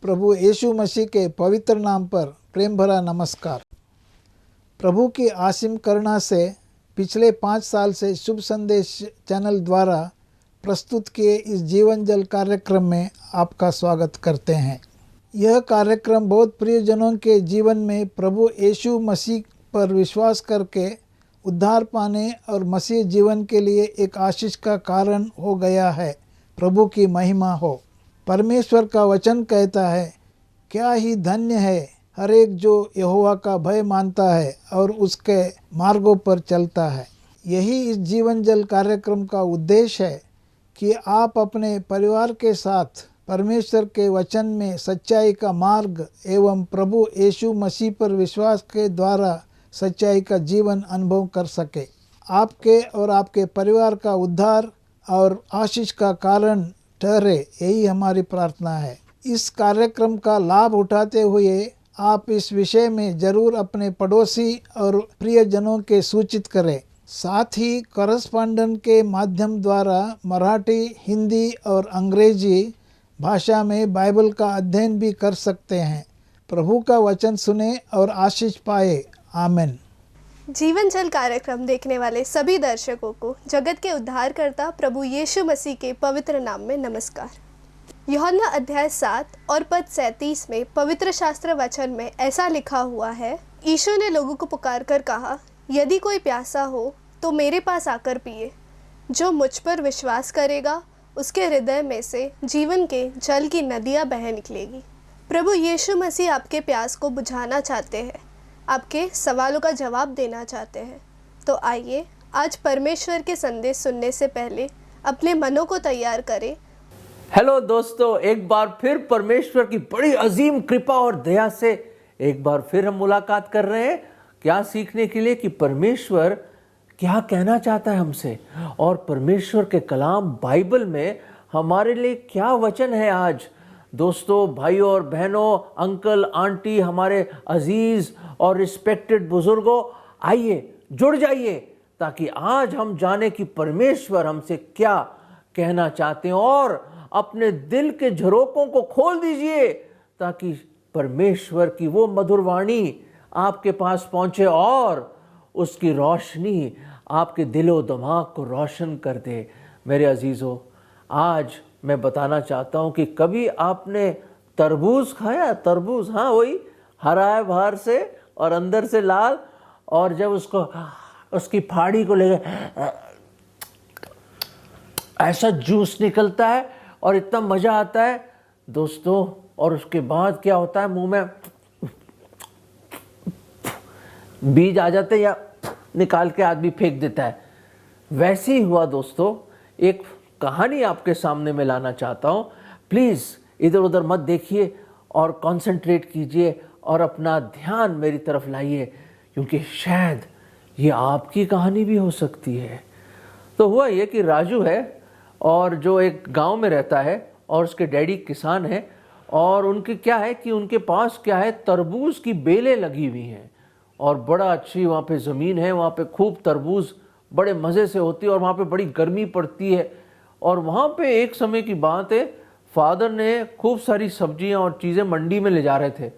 प्रभु यीशु मसीह के पवित्र नाम पर प्रेम भरा नमस्कार। प्रभु की असीम करुणा से पिछले 5 साल से शुभ संदेश चैनल द्वारा प्रस्तुत किए इस जीवन जल कार्यक्रम में आपका स्वागत करते हैं। यह कार्यक्रम बहुत प्रियजनों के जीवन में प्रभु यीशु मसीह पर विश्वास करके उद्धार पाने और मसीह जीवन के लिए एक आशीष का कारण हो गया है। प्रभु की महिमा हो। परमेश्वर का वचन कहता है, क्या ही धन्य है हर एक जो यहोवा का भय मानता है और उसके मार्गों पर चलता है। यही इस जीवन जल कार्यक्रम का उद्देश्य है कि आप अपने परिवार के साथ परमेश्वर के वचन में सच्चाई का मार्ग एवं प्रभु यीशु मसीह पर विश्वास के द्वारा सच्चाई का जीवन अनुभव कर सके। आपके और आपके परिवार का उद्धार और आशीष का कारण ठहरे, यही हमारी प्रार्थना है। इस कार्यक्रम का लाभ उठाते हुए आप इस विषय में जरूर अपने पड़ोसी और प्रियजनों के सूचित करें। साथ ही करस्पॉन्डेंट के माध्यम द्वारा मराठी, हिंदी और अंग्रेजी भाषा में बाइबल का अध्ययन भी कर सकते हैं। प्रभु का वचन सुने और आशीष पाए। आमीन। जीवन जल कार्यक्रम देखने वाले सभी दर्शकों को जगत के उद्धारकर्ता प्रभु यीशु मसीह के पवित्र नाम में नमस्कार। यूहन्ना अध्याय 7 और पद 37 में पवित्र शास्त्र वचन में ऐसा लिखा हुआ है, यीशु ने लोगों को पुकार कर कहा, यदि कोई प्यासा हो तो मेरे पास आकर पिए। जो मुझ पर विश्वास करेगा उसके हृदय में से जीवन के जल की नदियाँ बह निकलेगी। प्रभु यीशु मसीह आपके प्यास को बुझाना चाहते हैं, आपके सवालों का जवाब देना चाहते हैं। तो आइए आज परमेश्वर के संदेश सुनने से पहले अपने मनों को तैयार करें। हेलो दोस्तों, एक बार फिर परमेश्वर की बड़ी अजीम कृपा और दया से एक बार फिर हम मुलाकात कर रहे हैं। क्या सीखने के लिए कि परमेश्वर क्या कहना चाहता है हमसे, और परमेश्वर के कलाम बाइबल में हमारे लिए क्या वचन है। आज दोस्तों, भाइयों और बहनों, अंकल आंटी, हमारे अजीज और रिस्पेक्टेड बुजुर्गों, आइए जुड़ जाइए ताकि आज हम जाने कि परमेश्वर हमसे क्या कहना चाहते हैं, और अपने दिल के झरोकों को खोल दीजिए ताकि परमेश्वर की वो मधुर वाणी आपके पास पहुंचे और उसकी रोशनी आपके दिलो दिमाग को रोशन कर दे। मेरे अजीजों, आज मैं बताना चाहता हूं कि कभी आपने तरबूज खाया? तरबूज, हाँ, वही हरा है बाहर से और अंदर से लाल, और जब उसकी फाड़ी को लेकर ऐसा जूस निकलता है और इतना मजा आता है दोस्तों, और उसके बाद क्या होता है, मुंह में बीज आ जाते हैं या निकाल के आदमी फेंक देता है। वैसे ही हुआ दोस्तों। एक कहानी आपके सामने में लाना चाहता हूं। प्लीज इधर उधर मत देखिए और कंसंट्रेट कीजिए और अपना ध्यान मेरी तरफ लाइए, क्योंकि शायद ये आपकी कहानी भी हो सकती है। तो हुआ ये कि राजू है और जो एक गांव में रहता है और उसके डैडी किसान है, और उनके क्या है कि उनके पास क्या है, तरबूज की बेलें लगी हुई हैं और बड़ा अच्छी वहाँ पे ज़मीन है। वहाँ पे खूब तरबूज बड़े मज़े से होती है और वहाँ पे बड़ी गर्मी पड़ती है। और वहाँ पे एक समय की बात है, फादर ने खूब सारी सब्जियाँ और चीज़ें मंडी में ले जा रहे थे।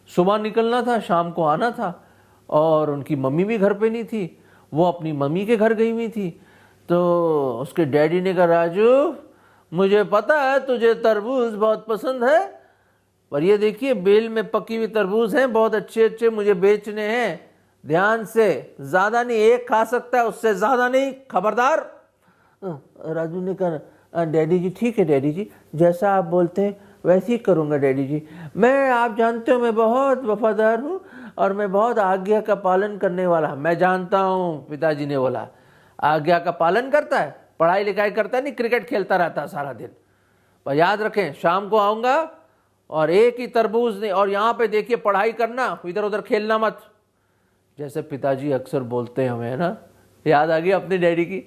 सुबह निकलना था, शाम को आना था, और उनकी मम्मी भी घर पे नहीं थी, वो अपनी मम्मी के घर गई हुई थी। तो उसके डैडी ने कहा, राजू मुझे पता है तुझे तरबूज बहुत पसंद है, पर ये देखिए बेल में पकी हुई तरबूज हैं, बहुत अच्छे अच्छे, मुझे बेचने हैं, ध्यान से, ज़्यादा नहीं, एक खा सकता है, उससे ज़्यादा नहीं, खबरदार। राजू ने कहा, डैडी जी ठीक है डैडी जी, जैसा आप बोलते हैं वैसे ही करूँगा डैडी जी। मैं, आप जानते हो, मैं बहुत वफादार हूँ और मैं बहुत आज्ञा का पालन करने वाला। मैं जानता हूँ, पिताजी ने बोला। आज्ञा का पालन करता है, पढ़ाई लिखाई करता है नहीं, क्रिकेट खेलता रहता है सारा दिन। पर याद रखें, शाम को आऊँगा और एक ही तरबूज नहीं, और यहाँ पे देखिए पढ़ाई करना, इधर उधर खेलना मत। जैसे पिताजी अक्सर बोलते हैं हमें, है ना। याद आ गई अपने डैडी की।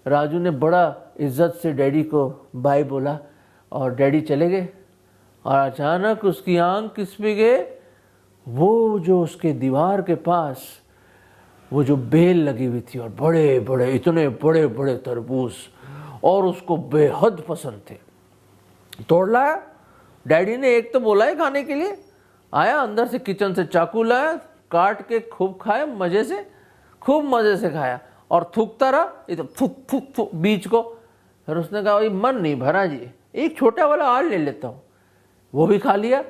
राजू ने बड़ा इज्जत से डैडी को बाय बोला और डैडी चले गए, और अचानक उसकी आंख किस पे गए, वो जो उसके दीवार के पास वो जो बेल लगी हुई थी, और बड़े बड़े, इतने बड़े बड़े तरबूज, और उसको बेहद पसंद थे। तोड़ लाया, डैडी ने एक तो बोला है खाने के लिए, आया अंदर से किचन से चाकू लाया, काट के खूब खाया मजे से, खूब मजे से खाया और थूकता रहा, ये तो थूक थूक थूक बीच को। फिर उसने कहा भाई मन नहीं भरा जी, एक छोटा वाला और ले लेता हूँ, वो भी खा लिया।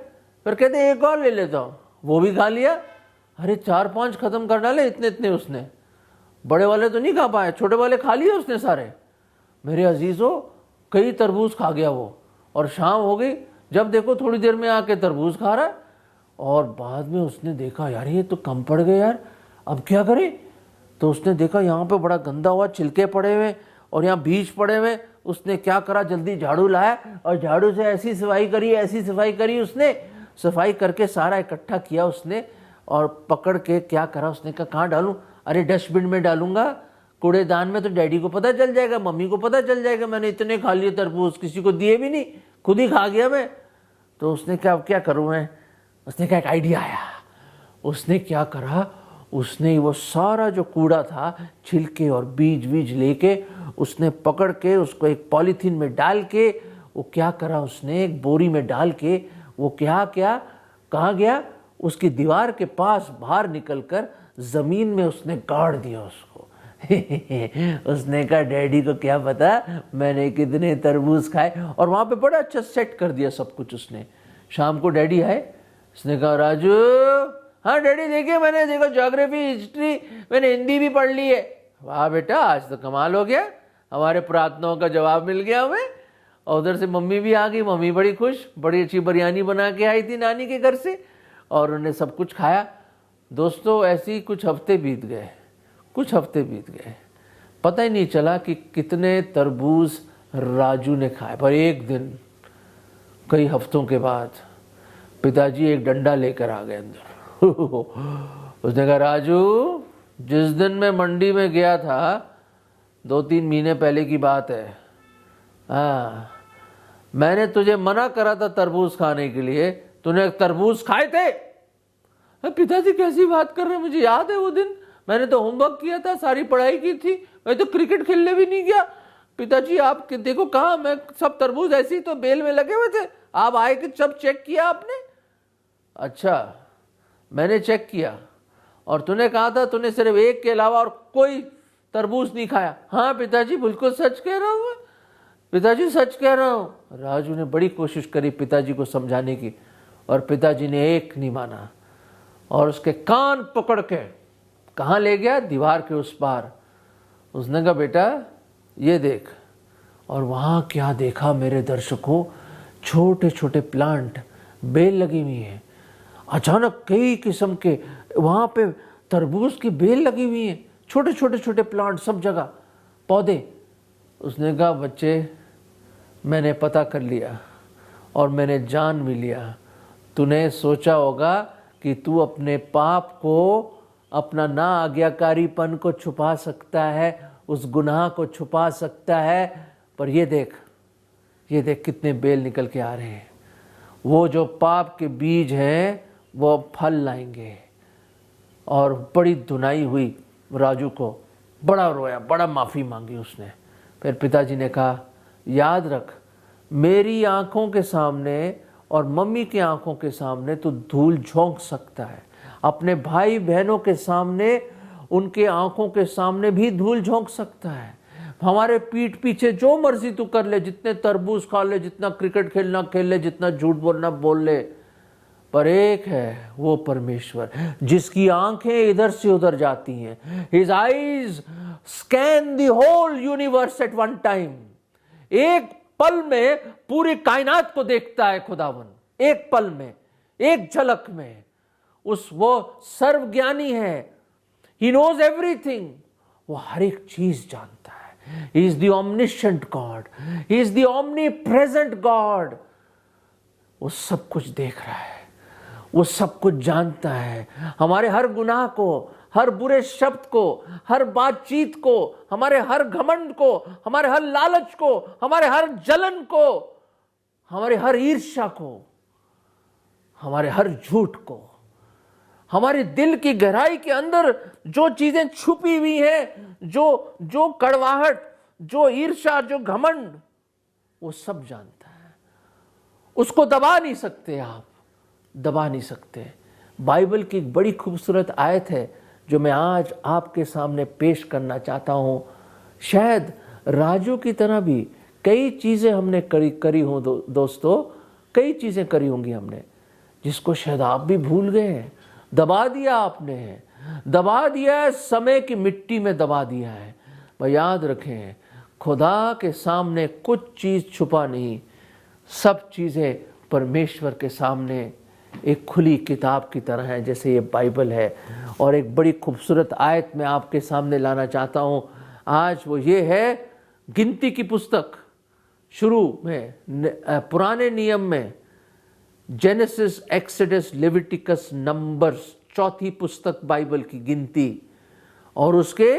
फिर कहते एक और ले लेता हूँ, वो भी खा लिया। अरे 4-5 खत्म कर डाले इतने इतने उसने, बड़े वाले तो नहीं खा पाए, छोटे वाले खा लिए उसने सारे। मेरे अजीजों कई तरबूज खा गया वो, और शाम हो गई, जब देखो थोड़ी देर में आके तरबूज खा रहा है। और बाद में उसने देखा यार ये तो कम पड़ गए यार, अब क्या करें। तो उसने देखा यहाँ पे बड़ा गंदा हुआ छिलके पड़े हुए और यहाँ बीज पड़े हुए। उसने क्या करा, जल्दी झाड़ू लाया और झाड़ू से ऐसी सफाई करी, ऐसी सफाई करी उसने, सफाई करके सारा इकट्ठा किया उसने और पकड़ के क्या करा, उसने कहा कहाँ डालूं, अरे डस्टबिन में डालूंगा, कूड़ेदान में तो डैडी को पता चल जाएगा, मम्मी को पता चल जाएगा मैंने इतने खा लिए तरबूज, किसी को दिए भी नहीं, खुद ही खा गया मैं। तो उसने क्या, अब क्या करूं मैं, उसने क्या, एक आइडिया आया। उसने क्या करा, उसने वो सारा जो कूड़ा था, छिलके और बीज बीज लेके उसने पकड़ के उसको एक पॉलीथीन में डाल के, वो क्या करा उसने, एक बोरी में डाल के वो क्या क्या कहाँ गया, उसकी दीवार के पास बाहर निकलकर जमीन में उसने गाड़ दिया उसको। उसने कहा डैडी को क्या पता मैंने कितने तरबूज खाए, और वहां पे बड़ा अच्छा सेट कर दिया सब कुछ उसने। शाम को डैडी आए, उसने कहा राजू, हाँ डैडी देखिए मैंने, देखो ज्योग्राफी हिस्ट्री मैंने हिंदी भी पढ़ ली है। वाह बेटा आज तो कमाल हो गया, हमारे प्रार्थनाओं का जवाब मिल गया हमें। और उधर से मम्मी भी आ गई, मम्मी बड़ी खुश, बड़ी अच्छी बिरयानी बना के आई थी नानी के घर से, और उन्होंने सब कुछ खाया। दोस्तों ऐसे ही कुछ हफ्ते बीत गए, कुछ हफ्ते बीत गए, पता ही नहीं चला कि कितने तरबूज राजू ने खाए। पर एक दिन कई हफ्तों के बाद पिताजी एक डंडा लेकर आ गए अंदर। उसने कहा राजू, जिस दिन मैं मंडी में गया था 2-3 महीने पहले की बात है, हाँ मैंने तुझे मना करा था तरबूज खाने के लिए, तूने तरबूज खाए थे। पिताजी कैसी बात कर रहे हैं, मुझे याद है वो दिन, मैंने तो होमवर्क किया था, सारी पढ़ाई की थी, मैं तो क्रिकेट खेलने भी नहीं गया। पिताजी आप देखो कहाँ, मैं सब तरबूज ऐसे ही तो बेल में लगे हुए थे, आप आए कि सब चेक किया आपने। अच्छा मैंने चेक किया, और तूने कहा था तूने सिर्फ एक के अलावा और कोई तरबूज नहीं खाया। हाँ पिताजी बिल्कुल सच कह रहा हूँ, पिताजी सच कह रहा हूँ। राजू ने बड़ी कोशिश करी पिताजी को समझाने की, और पिताजी ने एक नहीं माना, और उसके कान पकड़ के कहाँ ले गया, दीवार के उस पार। उसने कहा बेटा ये देख, और वहाँ क्या देखा मेरे दर्शकों, छोटे छोटे प्लांट, बेल लगी हुई है। अचानक कई किस्म के वहाँ पे तरबूज की बेल लगी हुई है, छोटे छोटे छोटे प्लांट सब जगह, पौधे। उसने कहा बच्चे मैंने पता कर लिया और मैंने जान भी लिया, तूने सोचा होगा कि तू अपने पाप को, अपना ना आज्ञाकारीपन को छुपा सकता है, उस गुनाह को छुपा सकता है, पर ये देख कितने बेल निकल के आ रहे हैं। वो जो पाप के बीज हैं वो फल लाएंगे। और बड़ी धुनाई हुई राजू को, बड़ा रोया, बड़ा माफ़ी मांगी उसने। फिर पिताजी ने कहा याद रख, मेरी आंखों के सामने और मम्मी की आंखों के सामने तू धूल झोंक सकता है, अपने भाई बहनों के सामने, उनके आंखों के सामने भी धूल झोंक सकता है। हमारे पीठ पीछे जो मर्जी तू कर ले, जितने तरबूज खा ले, जितना क्रिकेट खेलना खेल ले, जितना झूठ बोलना बोल ले, पर एक है वो परमेश्वर जिसकी आंखें इधर से उधर जाती हैं। His eyes scan the whole universe at one time। एक पल में पूरी कायनात को देखता है खुदावन, एक पल में, एक झलक में। वो सर्वज्ञानी है, He knows everything। वो हर एक चीज जानता है। He is the omniscient God, He is the omnipresent God। वो सब कुछ देख रहा है, वो सब कुछ जानता है, हमारे हर गुनाह को, हर बुरे शब्द को, हर बातचीत को, हमारे हर घमंड को, हमारे हर लालच को, हमारे हर जलन को, हमारे हर ईर्ष्या को, हमारे हर झूठ को, हमारे दिल की गहराई के अंदर जो चीजें छुपी हुई हैं, जो कड़वाहट, जो ईर्ष्या, जो घमंड, वो सब जानता है। उसको दबा नहीं सकते, आप दबा नहीं सकते। बाइबल की एक बड़ी खूबसूरत आयत है जो मैं आज आपके सामने पेश करना चाहता हूँ। शायद राजू की तरह भी कई चीज़ें हमने करी हों दोस्तों, कई चीज़ें करी होंगी हमने, जिसको शायद आप भी भूल गए हैं। दबा दिया आपने, दबा दिया है, समय की मिट्टी में दबा दिया है। पर याद रखें, खुदा के सामने कुछ चीज़ छुपा नहीं, सब चीज़ें परमेश्वर के सामने एक खुली किताब की तरह है, जैसे ये बाइबल है। और एक बड़ी खूबसूरत आयत मैं आपके सामने लाना चाहता हूँ आज, वो ये है गिनती की पुस्तक। शुरू में पुराने नियम में जेनेसिस, एक्सोडस, लेविटिकस, नंबर्स, चौथी पुस्तक बाइबल की गिनती, और उसके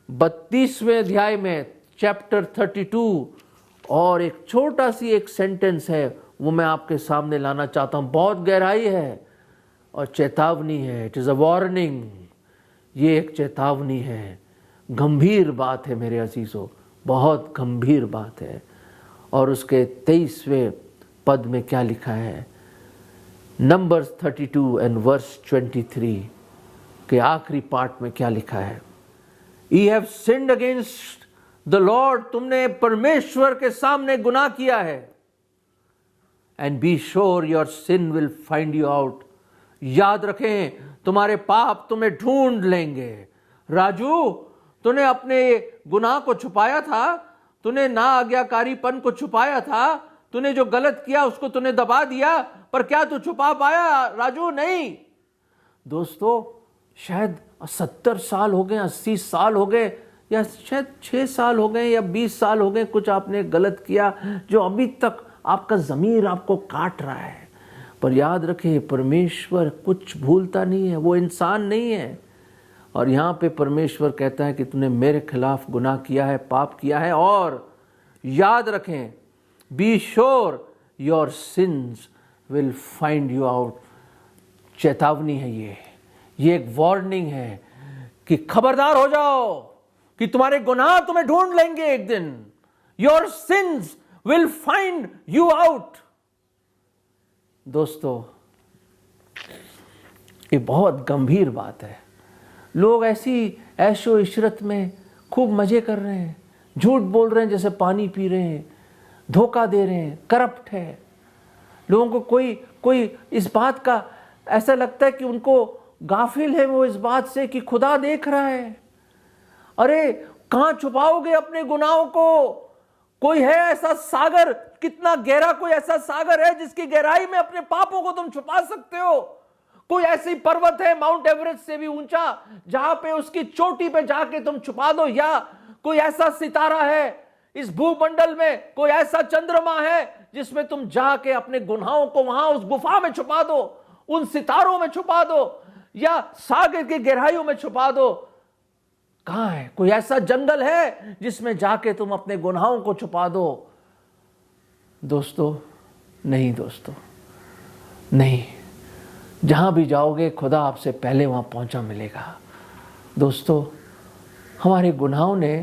32वें अध्याय में चैप्टर 32, और एक छोटा सी एक सेंटेंस है वो मैं आपके सामने लाना चाहता हूँ। बहुत गहराई है और चेतावनी है। It is a warning. ये एक चेतावनी है, गंभीर बात है मेरे अजीजों, बहुत गंभीर बात है। और उसके 23वें पद में क्या लिखा है, नंबर्स 32 एंड वर्स 23 के आखिरी पार्ट में क्या लिखा है, Ye have sinned against the Lord, तुमने परमेश्वर के सामने गुनाह किया है। And be sure your sin will find you out, याद रखें तुम्हारे पाप तुम्हें ढूंढ लेंगे। राजू, तूने अपने गुनाह को छुपाया था, तूने ना आज्ञाकारीपन को छुपाया था, तूने जो गलत किया उसको तूने दबा दिया, पर क्या तू छुपा पाया राजू? नहीं। दोस्तों, शायद 70 साल हो गए, 80 साल हो गए, या शायद 6 साल हो गए या 20 साल हो गए, कुछ आपने गलत किया जो अभी तक आपका ज़मीर आपको काट रहा है। पर याद रखें, परमेश्वर कुछ भूलता नहीं है, वो इंसान नहीं है। और यहाँ पे परमेश्वर कहता है कि तूने मेरे खिलाफ गुनाह किया है, पाप किया है। और याद रखें, be sure your sins will find you out. चेतावनी है ये एक वार्निंग है कि खबरदार हो जाओ कि तुम्हारे गुनाह तुम्हें ढूंढ लेंगे एक दिन। Your sins will find you out. दोस्तों, ये बहुत गंभीर बात है। लोग ऐसी ऐशो इशरत में खूब मजे कर रहे हैं, झूठ बोल रहे हैं जैसे पानी पी रहे हैं, धोखा दे रहे हैं, करप्ट है। लोगों को कोई इस बात का ऐसा लगता है कि उनको गाफिल है वो इस बात से कि खुदा देख रहा है। अरे कहां छुपाओगे अपने गुनाहों को? कोई है ऐसा सागर, कितना गहरा कोई ऐसा सागर है जिसकी गहराई में अपने पापों को तुम छुपा सकते हो? कोई ऐसी पर्वत है माउंट एवरेस्ट से भी ऊंचा जहां पे उसकी चोटी पे जाके तुम छुपा दो? या कोई ऐसा सितारा है इस भूमंडल में, कोई ऐसा चंद्रमा है जिसमें तुम जाके अपने गुनाहों को वहां उस गुफा में छुपा दो, उन सितारों में छुपा दो, या सागर की गहराइयों में छुपा दो? कहां है? कोई ऐसा जंगल है जिसमें जाके तुम अपने गुनाहों को छुपा दो? दोस्तों, नहीं दोस्तों, नहीं। जहां भी जाओगे खुदा आपसे पहले वहां पहुंचा मिलेगा। दोस्तों, हमारे गुनाहों ने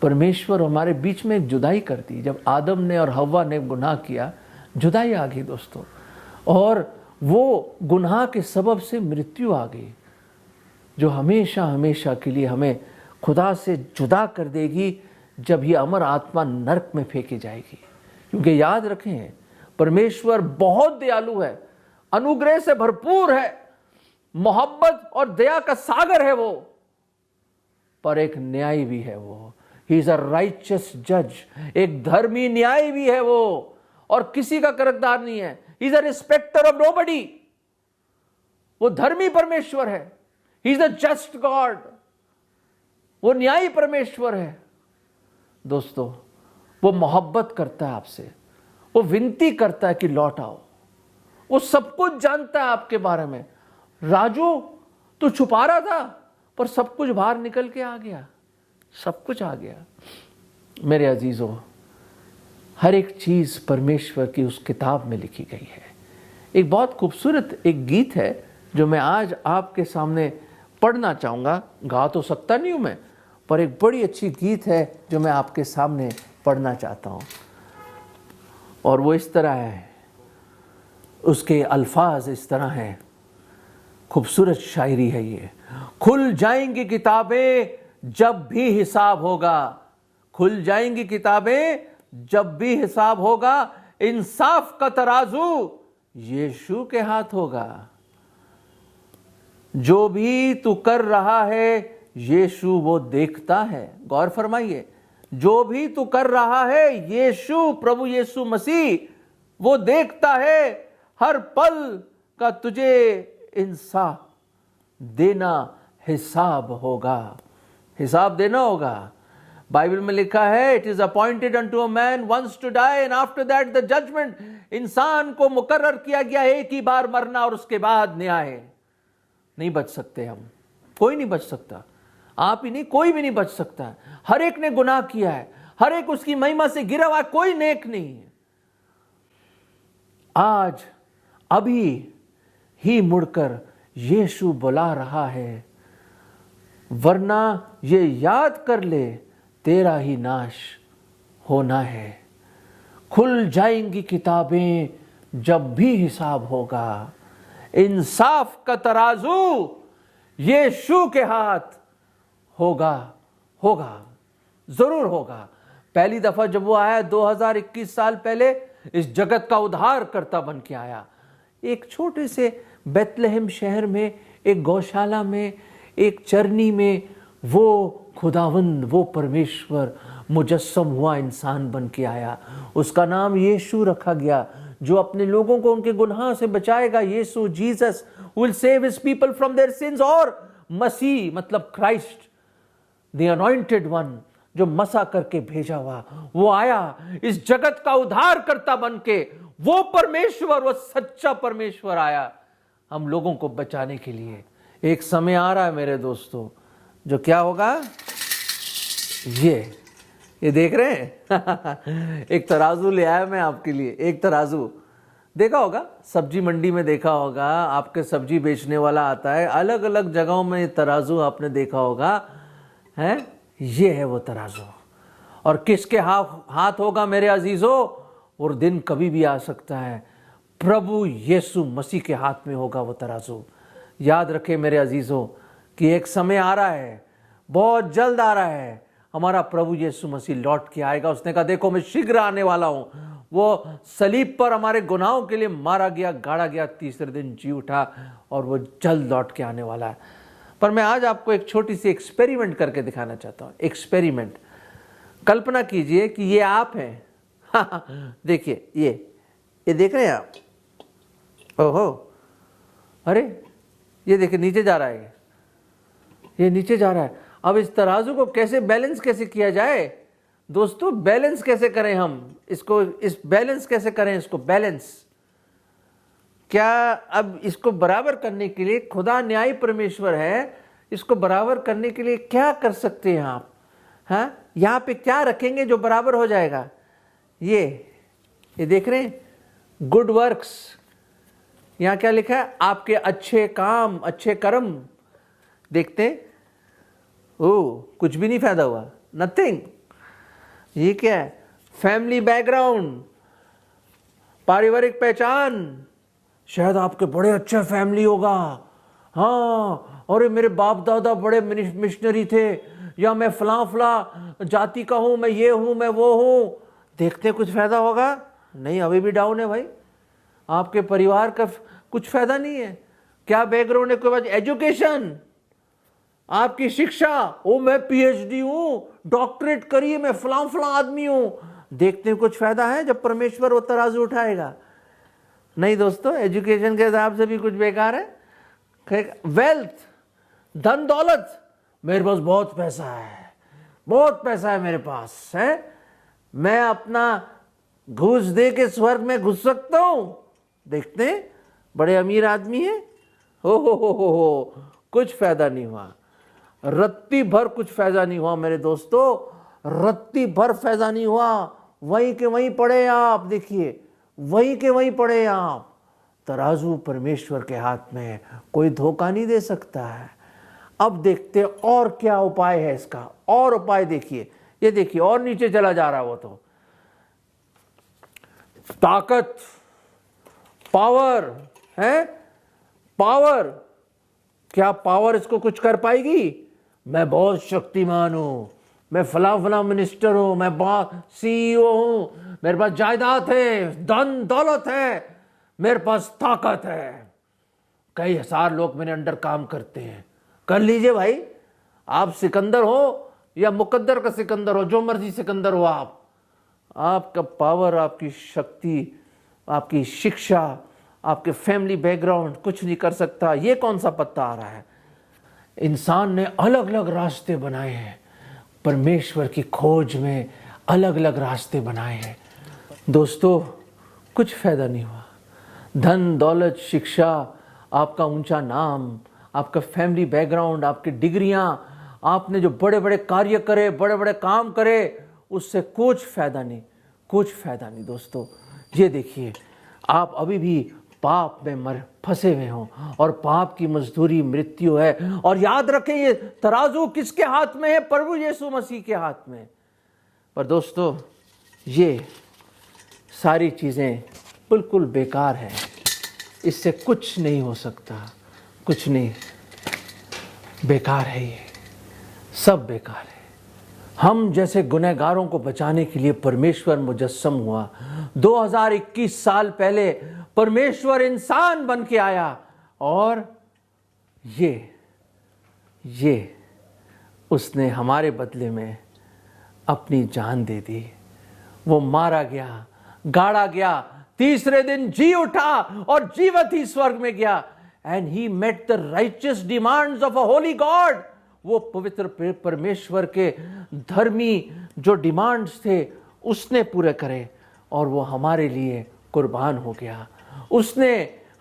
परमेश्वर हमारे बीच में एक जुदाई कर दी। जब आदम ने और हव्वा ने गुनाह किया, जुदाई आ गई दोस्तों, और वो गुनाह के सबब से मृत्यु आ गई, जो हमेशा हमेशा के लिए हमें खुदा से जुदा कर देगी, जब ये अमर आत्मा नरक में फेंकी जाएगी। क्योंकि याद रखें, परमेश्वर बहुत दयालु है, अनुग्रह से भरपूर है, मोहब्बत और दया का सागर है वो, पर एक न्यायी भी है वो। ही इज अ राइचियस जज, एक धर्मी न्यायी भी है वो, और किसी का कर्जदार नहीं है। He is a respecter of nobody. वो धर्मी परमेश्वर है। He is a just God. वो न्यायी परमेश्वर है। दोस्तों, वो मोहब्बत करता है आपसे, वो विनती करता है कि लौट आओ। वो सब कुछ जानता है आपके बारे में। राजू, तू छुपा रहा था, पर सब कुछ बाहर निकल के आ गया, सब कुछ आ गया। मेरे अजीजों, हर एक चीज परमेश्वर की उस किताब में लिखी गई है। एक बहुत खूबसूरत एक गीत है जो मैं आज आपके सामने पढ़ना चाहूंगा। गा तो सकता नहीं हूं मैं, पर एक बड़ी अच्छी गीत है जो मैं आपके सामने पढ़ना चाहता हूं, और वो इस तरह है। उसके अल्फाज इस तरह हैं, खूबसूरत शायरी है ये। खुल जाएंगी किताबें जब भी हिसाब होगा, खुल जाएंगी किताबें जब भी हिसाब होगा, इंसाफ का तराजू यीशु के हाथ होगा। जो भी तू कर रहा है यीशु वो देखता है। गौर फरमाइए, जो भी तू कर रहा है यीशु, प्रभु यीशु मसीह वो देखता है। हर पल का तुझे इंसाफ देना हिसाब होगा, हिसाब देना होगा। बाइबल में लिखा है, it is appointed unto a man once to die and after that the judgment. इंसान को मुकर्रर किया गया एक ही बार मरना और उसके बाद न्याय। नहीं बच सकते हम, कोई नहीं बच सकता, आप ही नहीं, कोई भी नहीं बच सकता। हर एक ने गुनाह किया है, हर एक उसकी महिमा से गिरा हुआ, कोई नेक नहीं है। आज अभी ही मुड़कर यीशु बुला रहा है, वरना ये याद कर ले तेरा ही नाश होना है। खुल जाएंगी किताबें जब भी हिसाब होगा, इंसाफ का तराजू यीशु के हाथ होगा, होगा, जरूर होगा। पहली दफा जब वो आया 2021 साल पहले, इस जगत का उद्धार करता बन के आया। एक छोटे से बेथलेहम शहर में, एक गौशाला में, एक चरनी में वो खुदावंद, वो परमेश्वर मुजस्सम हुआ इंसान बन के आया। उसका नाम यीशु रखा गया, जो अपने लोगों को उनके गुनाह से बचाएगा। यीशु, Jesus will save his people from their sins. और मसीह मतलब क्राइस्ट, द अनॉइंटेड वन, जो मसा करके भेजा हुआ, वो आया इस जगत का उद्धार करता बन के। वो परमेश्वर, वो सच्चा परमेश्वर आया हम लोगों को बचाने के लिए। एक समय आ रहा है मेरे दोस्तों, जो क्या होगा, ये देख रहे हैं एक तराजू ले आया मैं आपके लिए। एक तराजू देखा होगा, सब्जी मंडी में देखा होगा, आपके सब्जी बेचने वाला आता है, अलग अलग जगहों में तराजू आपने देखा होगा, है? ये है वो तराजू। और किसके हाथ होगा मेरे अजीजों? और दिन कभी भी आ सकता है, प्रभु यीशु मसीह के हाथ में होगा वो तराजू। याद रखें मेरे अजीजों कि एक समय आ रहा है, बहुत जल्द आ रहा है, हमारा प्रभु यीशु मसीह लौट के आएगा। उसने कहा, देखो मैं शीघ्र आने वाला हूं। वो सलीब पर हमारे गुनाहों के लिए मारा गया, गाड़ा गया, तीसरे दिन जी उठा, और वो जल्द लौट के आने वाला है। पर मैं आज आपको एक छोटी सी एक्सपेरिमेंट करके दिखाना चाहता हूं। एक्सपेरिमेंट, कल्पना कीजिए कि ये आप हैं। देखिए, ये देख रहे हैं आप? ओहो, अरे ये देखिए नीचे जा रहा है, ये नीचे जा रहा है। अब इस तराजू को कैसे बैलेंस कैसे किया जाए दोस्तों? बैलेंस कैसे करें हम इसको? इस बैलेंस कैसे करें इसको? बैलेंस क्या? अब इसको बराबर करने के लिए, खुदा न्यायी परमेश्वर है, इसको बराबर करने के लिए क्या कर सकते हैं आप? हाँ, यहाँ पे क्या रखेंगे जो बराबर हो जाएगा? ये देख रहे हैं, गुड वर्क्स। यहाँ क्या लिखा है? आपके अच्छे काम, अच्छे कर्म। देखते हैं, ओ कुछ भी नहीं फायदा हुआ, नथिंग। ये क्या है? फैमिली बैकग्राउंड, पारिवारिक पहचान। शायद आपके बड़े अच्छे फैमिली होगा, हाँ, अरे मेरे बाप दादा बड़े मिशनरी थे, या मैं फला जाति का हूं, मैं ये हूं, मैं वो हूं। देखते कुछ फायदा होगा? नहीं, अभी भी डाउन है भाई। आपके परिवार का कुछ फायदा नहीं है। क्या बैकग्राउंड है? कोई बात, एजुकेशन, आपकी शिक्षा, ओ मैं पीएचडी हूं, डॉक्टरेट करिए, मैं फला आदमी हूं। देखते हैं कुछ फायदा है जब परमेश्वर वो तराजू उठाएगा? नहीं दोस्तों, एजुकेशन के हिसाब से भी कुछ बेकार है। वेल्थ, धन दौलत, मेरे पास बहुत पैसा है, बहुत पैसा है मेरे पास, है, मैं अपना घूस दे के स्वर्ग में घुस सकता हूं। देखते हैं बड़े अमीर आदमी है, हो, कुछ फायदा नहीं हुआ, रत्ती भर कुछ फायदा नहीं हुआ मेरे दोस्तों, रत्ती भर फायदा नहीं हुआ। वहीं के वहीं पड़े आप, देखिए वहीं के वहीं पड़े आप। तराजू परमेश्वर के हाथ में है, कोई धोखा नहीं दे सकता है। अब देखते और क्या उपाय है इसका, और उपाय देखिए, ये देखिए और नीचे चला जा रहा है वो तो। ताकत, पावर है, पावर, क्या पावर इसको कुछ कर पाएगी? मैं बहुत शक्तिमान हूं, मैं फला फला मिनिस्टर हूं, मैं CEO हूं, मेरे पास जायदाद है, धन दौलत है, मेरे पास ताकत है, कई हजार लोग मेरे अंडर काम करते हैं। कर लीजिए भाई, आप सिकंदर हो या मुकद्दर का सिकंदर हो, जो मर्जी सिकंदर हो आप, आपका पावर, आपकी शक्ति, आपकी शिक्षा, आपके फैमिली बैकग्राउंड कुछ नहीं कर सकता। ये कौन सा पत्ता आ रहा है? इंसान ने अलग अलग रास्ते बनाए हैं, परमेश्वर की खोज में अलग अलग रास्ते बनाए हैं। दोस्तों, कुछ फायदा नहीं हुआ। धन दौलत, शिक्षा, आपका ऊंचा नाम, आपका फैमिली बैकग्राउंड, आपकी डिग्रियां, आपने जो बड़े बड़े कार्य करे, बड़े बड़े काम करे, उससे कुछ फायदा नहीं, कुछ फायदा नहीं। दोस्तों, ये देखिए, आप अभी भी पाप में फंसे हुए हो और पाप की मजदूरी मृत्यु है। और याद रखें, ये तराजू किसके हाथ में है? प्रभु यीशु मसीह के हाथ में। पर दोस्तों, ये सारी चीजें बिल्कुल बेकार है, इससे कुछ नहीं हो सकता, कुछ नहीं, बेकार है, ये सब बेकार है। हम जैसे गुनहगारों को बचाने के लिए परमेश्वर मुजस्सम हुआ। 2021 साल पहले परमेश्वर इंसान बन के आया और ये उसने हमारे बदले में अपनी जान दे दी। वो मारा गया, गाड़ा गया, तीसरे दिन जी उठा और जीवित ही स्वर्ग में गया। And he met the righteous demands of a holy God. वो पवित्र परमेश्वर के धर्मी जो डिमांड्स थे उसने पूरे करे और वो हमारे लिए कुर्बान हो गया। उसने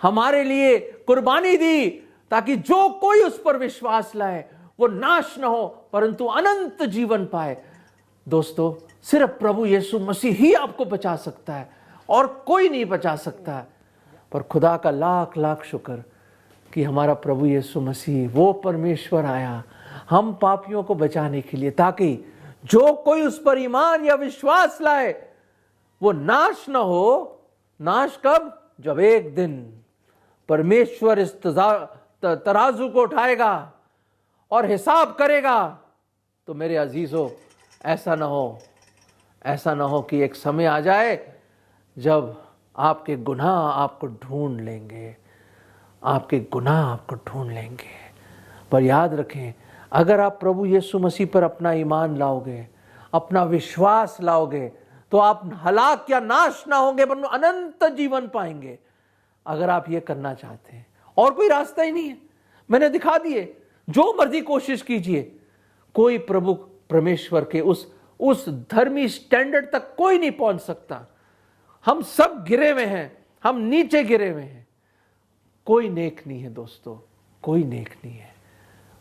हमारे लिए कुर्बानी दी ताकि जो कोई उस पर विश्वास लाए वो नाश न हो परंतु अनंत जीवन पाए। दोस्तों, सिर्फ प्रभु यीशु मसीह ही आपको बचा सकता है और कोई नहीं बचा सकता है। पर खुदा का लाख लाख शुक्र कि हमारा प्रभु यीशु मसीह, वो परमेश्वर आया हम पापियों को बचाने के लिए, ताकि जो कोई उस पर ईमान या विश्वास लाए वो नाश न हो। नाश कब? जब एक दिन परमेश्वर इस तराजू को उठाएगा और हिसाब करेगा। तो मेरे अजीजों, ऐसा ना हो कि एक समय आ जाए जब आपके गुनाह आपको ढूंढ लेंगे, आपके गुनाह आपको ढूंढ लेंगे। पर याद रखें, अगर आप प्रभु यीशु मसीह पर अपना ईमान लाओगे, अपना विश्वास लाओगे, तो आप हलाक या नाश ना होंगे परंतु अनंत जीवन पाएंगे। अगर आप ये करना चाहते हैं, और कोई रास्ता ही नहीं है, मैंने दिखा दिए, जो मर्जी कोशिश कीजिए, कोई प्रभु परमेश्वर के उस धर्मी स्टैंडर्ड तक कोई नहीं पहुंच सकता। हम सब गिरे हुए हैं, हम नीचे गिरे हुए हैं, कोई नेक नहीं है दोस्तों, कोई नेक नहीं है।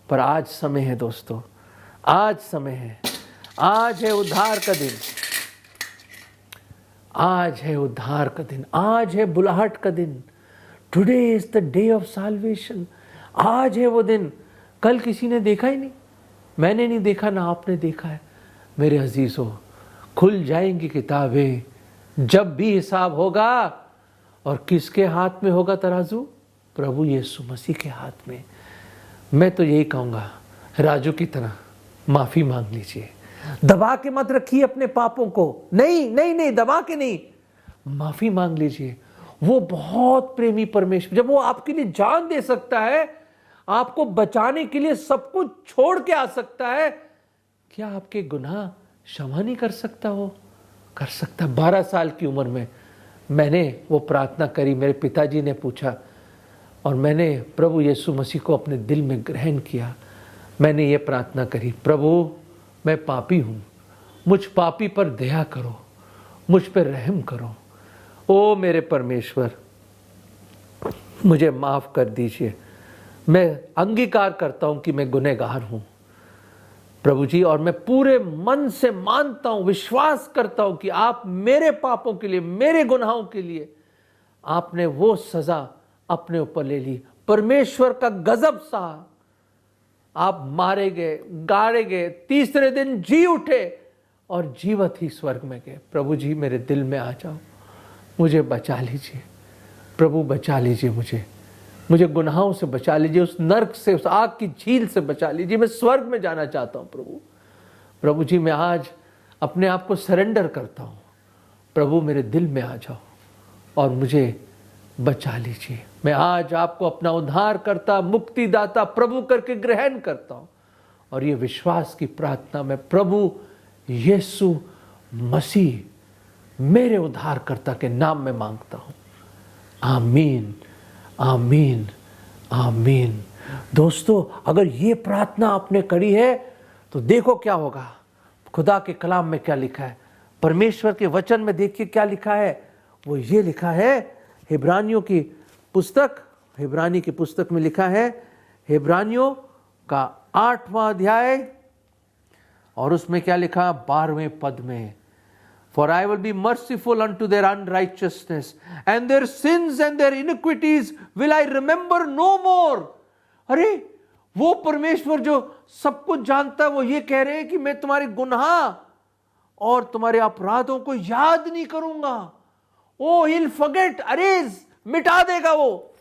पर आज समय है दोस्तों, आज समय है, आज है उद्धार का दिन, आज है उद्धार का दिन, आज है बुलाहट का दिन। Today is the day of solvation. आज है वो दिन। कल किसी ने देखा ही नहीं, मैंने नहीं देखा, ना आपने देखा है। मेरे अजीजों, खुल जाएंगी किताबें जब भी हिसाब होगा। और किसके हाथ में होगा तराजू? प्रभु यीशु मसीह के हाथ में। मैं तो यही कहूंगा, राजू की तरह माफी मांग लीजिए। दबा के मत रखिए अपने पापों को, नहीं नहीं नहीं, दबा के नहीं, माफी मांग लीजिए। वो बहुत प्रेमी परमेश्वर, जब वो आपके लिए जान दे सकता है, आपको बचाने के लिए सब कुछ छोड़ के आ सकता है, क्या आपके गुनाह क्षमा नहीं कर सकता? वो कर सकता। 12 साल की उम्र में मैंने वो प्रार्थना करी, मेरे पिताजी ने पूछा और मैंने प्रभु यीशु मसीह को अपने दिल में ग्रहण किया। मैंने ये प्रार्थना करी, प्रभु मैं पापी हूँ, मुझ पापी पर दया करो, मुझ पर रहम करो। ओ मेरे परमेश्वर, मुझे माफ़ कर दीजिए। मैं अंगीकार करता हूँ कि मैं गुनहगार हूँ प्रभु जी, और मैं पूरे मन से मानता हूँ, विश्वास करता हूँ कि आप मेरे पापों के लिए, मेरे गुनाहों के लिए आपने वो सज़ा अपने ऊपर ले ली। परमेश्वर का गजब सहा, आप मारे गए, गाड़े गए, तीसरे दिन जी उठे और जीवित ही स्वर्ग में गए। प्रभु जी, मेरे दिल में आ जाओ, मुझे बचा लीजिए, प्रभु बचा लीजिए मुझे गुनाहों से बचा लीजिए, उस नर्क से, उस आग की झील से बचा लीजिए। मैं स्वर्ग में जाना चाहता हूँ प्रभु जी। मैं आज अपने आप को सरेंडर करता हूँ। प्रभु मेरे दिल में आ जाओ और मुझे बचा लीजिए। मैं आज आपको अपना उद्धारकर्ता, मुक्तिदाता प्रभु करके ग्रहण करता हूँ। और ये विश्वास की प्रार्थना मैं प्रभु यीशु मसीह मेरे उद्धारकर्ता के नाम में मांगता हूँ। आमीन, आमीन, आमीन। दोस्तों, अगर ये प्रार्थना आपने करी है तो देखो क्या होगा। खुदा के कलाम में क्या लिखा है, परमेश्वर के वचन में देखिए क्या लिखा है। वो ये लिखा है, इब्रानियों की पुस्तक में लिखा है, इब्रानियों का 8वां अध्याय और उसमें क्या लिखा, 12वें पद में, For I will be merciful unto their unrighteousness, and their sins and their iniquities will I remember no more. अरे वो परमेश्वर जो सब कुछ जानता है, वो ये कह रहे हैं कि मैं तुम्हारे गुनाह और तुम्हारे अपराधों को याद नहीं करूंगा। ओ he'll forget, erase, मिटा देगा, वो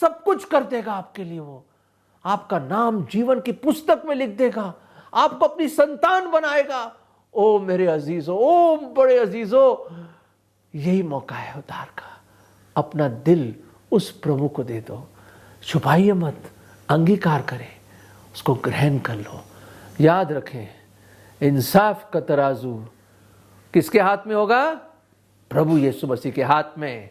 सब कुछ कर देगा आपके लिए। वो आपका नाम जीवन की पुस्तक में लिख देगा, आपको अपनी संतान बनाएगा। ओ मेरे अजीजों, ओ बड़े अजीजों, यही मौका है उद्धार का। अपना दिल उस प्रभु को दे दो, छुपाइए मत, अंगीकार करें, उसको ग्रहण कर लो। याद रखें, इंसाफ का तराजू किसके हाथ में होगा? प्रभु यीशु मसीह के हाथ में।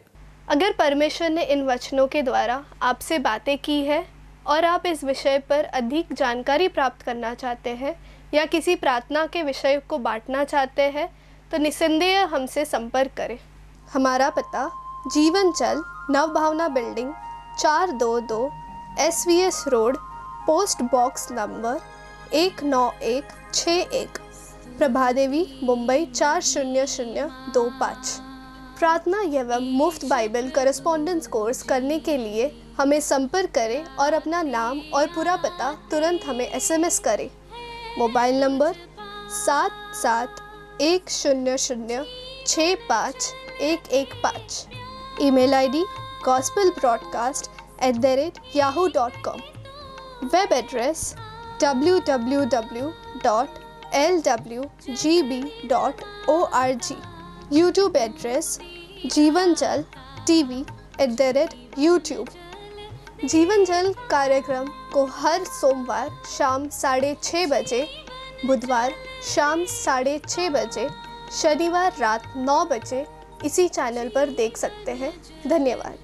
अगर परमेश्वर ने इन वचनों के द्वारा आपसे बातें की है और आप इस विषय पर अधिक जानकारी प्राप्त करना चाहते हैं या किसी प्रार्थना के विषय को बांटना चाहते हैं तो निस्संदेह हमसे संपर्क करें। हमारा पता जीवन चल Nav Bhavna building 422 SVS road, post box number 19161, Prabhadevi, Mumbai 40025। प्रार्थना एवं मुफ्त बाइबल करस्पॉन्डेंस कोर्स करने के लिए हमें संपर्क करें और अपना नाम और पूरा पता तुरंत हमें SMS करें। Mobile number 7710065115। Email ID gospelbroadcast@yahoo.com। Web address www.lwgb.org। YouTube address जीवन जल TV @YouTube। जीवन जल कार्यक्रम को हर सोमवार शाम 6:30 बजे, बुधवार शाम 6:30 बजे, शनिवार रात 9 बजे इसी चैनल पर देख सकते हैं। धन्यवाद।